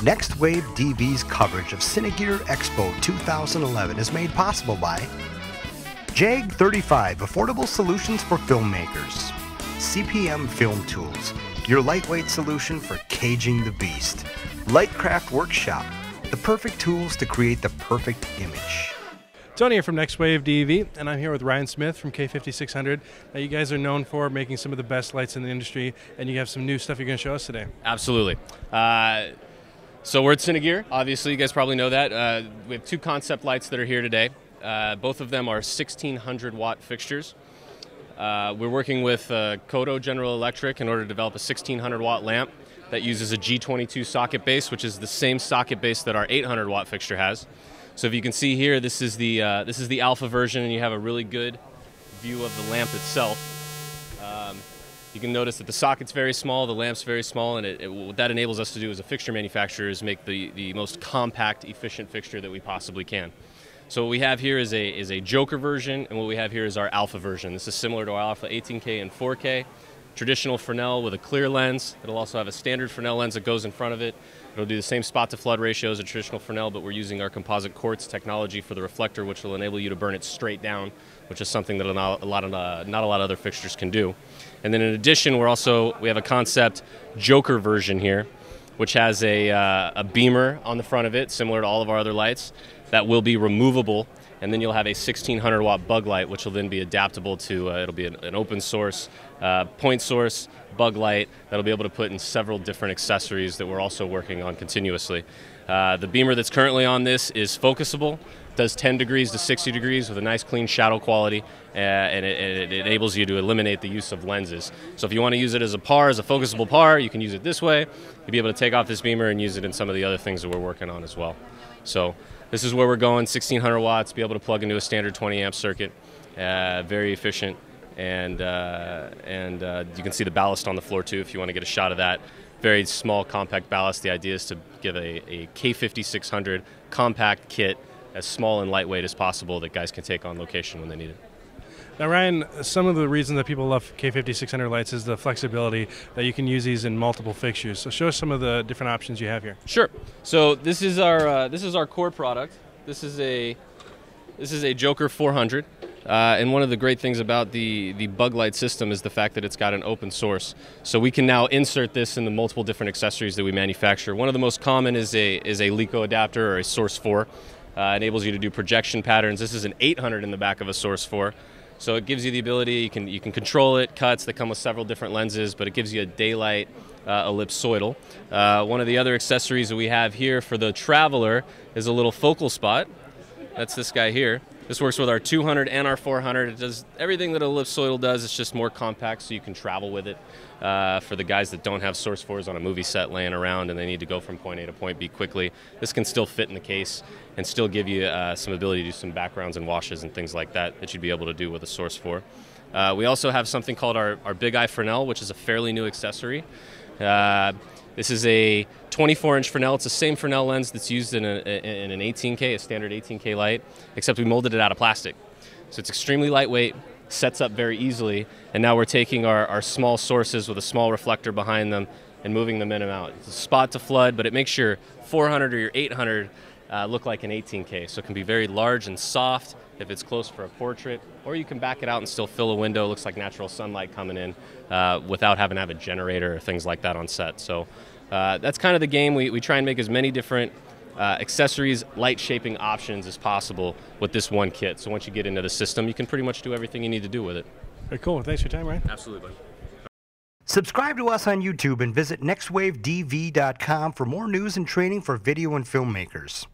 Next Wave DV's coverage of Cine Gear Expo 2011 is made possible by JAG 35 Affordable Solutions for Filmmakers, CPM Film Tools, your lightweight solution for caging the beast, Lightcraft Workshop, the perfect tools to create the perfect image. Tony here from Next Wave DV, and I'm here with Ryan Smith from K5600. Now, you guys are known for making some of the best lights in the industry, and you have some new stuff you're going to show us today. Absolutely. So we're at Cine Gear. Obviously, you guys probably know that. We have two concept lights that are here today. Both of them are 1600 watt fixtures. We're working with Kodo General Electric in order to develop a 1600 watt lamp that uses a G22 socket base, which is the same socket base that our 800 watt fixture has. So if you can see here, this is the alpha version, and you have a really good view of the lamp itself. You can notice that the socket's very small, the lamp's very small, and what that enables us to do as a fixture manufacturer is make the most compact, efficient fixture that we possibly can. So what we have here is a Joker version, and what we have here is our alpha version. This is similar to our alpha 18K and 4K. Traditional Fresnel with a clear lens. It'll also have a standard Fresnel lens that goes in front of it. It'll do the same spot to flood ratio as a traditional Fresnel, but we're using our composite quartz technology for the reflector, which will enable you to burn it straight down, which is something that not a lot of other fixtures can do. And then in addition, we have a concept Joker version here, which has a beamer on the front of it, similar to all of our other lights, that will be removable. And then you'll have a 1600 watt bug light, which will then be adaptable to, it'll be an open source, point source bug light that'll be able to put in several different accessories that we're also working on continuously. The beamer that's currently on this is focusable, does 10 degrees to 60 degrees with a nice clean shadow quality, and it enables you to eliminate the use of lenses. So if you want to use it as a par, as a focusable par, you can use it this way. You'll be able to take off this beamer and use it in some of the other things that we're working on as well. So this is where we're going, 1600 watts, be able to plug into a standard 20 amp circuit, very efficient, and you can see the ballast on the floor too if you want to get a shot of that. Very small, compact ballast. The idea is to give a K5600 compact kit as small and lightweight as possible that guys can take on location when they need it. Now, Ryan, some of the reasons that people love K5600 lights is the flexibility that you can use these in multiple fixtures. So show us some of the different options you have here. Sure. So this is our core product. This is a Joker 400. And one of the great things about the bug light system is the fact that it's got an open source. So we can now insert this in the multiple different accessories that we manufacture. One of the most common is a LECO adapter or a Source 4. Enables you to do projection patterns. This is an 800 in the back of a Source 4. So it gives you the ability, you can control it, cuts that come with several different lenses, but it gives you a daylight ellipsoidal. One of the other accessories that we have here for the traveler is a little focal spot. That's this guy here. This works with our 200 and our 400. It does everything that an ellipsoidal does. It's just more compact, so you can travel with it. For the guys that don't have Source 4s on a movie set laying around and they need to go from point A to point B quickly, this can still fit in the case and still give you some ability to do some backgrounds and washes and things like that you'd be able to do with a Source 4. We also have something called our Big Eye Fresnel, which is a fairly new accessory. This is a 24-inch Fresnel. It's the same Fresnel lens that's used in an 18K, a standard 18K light, except we molded it out of plastic. So it's extremely lightweight, sets up very easily, and now we're taking our small sources with a small reflector behind them and moving them in and out. It's a spot to flood, but it makes your 400 or your 800 look like an 18K. So it can be very large and soft if it's close for a portrait, or you can back it out and still fill a window. It looks like natural sunlight coming in without having to have a generator or things like that on set. So that's kind of the game. We try and make as many different accessories, light shaping options as possible with this one kit. So once you get into the system, you can pretty much do everything you need to do with it. Very cool. Thanks for your time, Ryan. Absolutely. Subscribe to us on YouTube and visit nextwavedv.com for more news and training for video and filmmakers.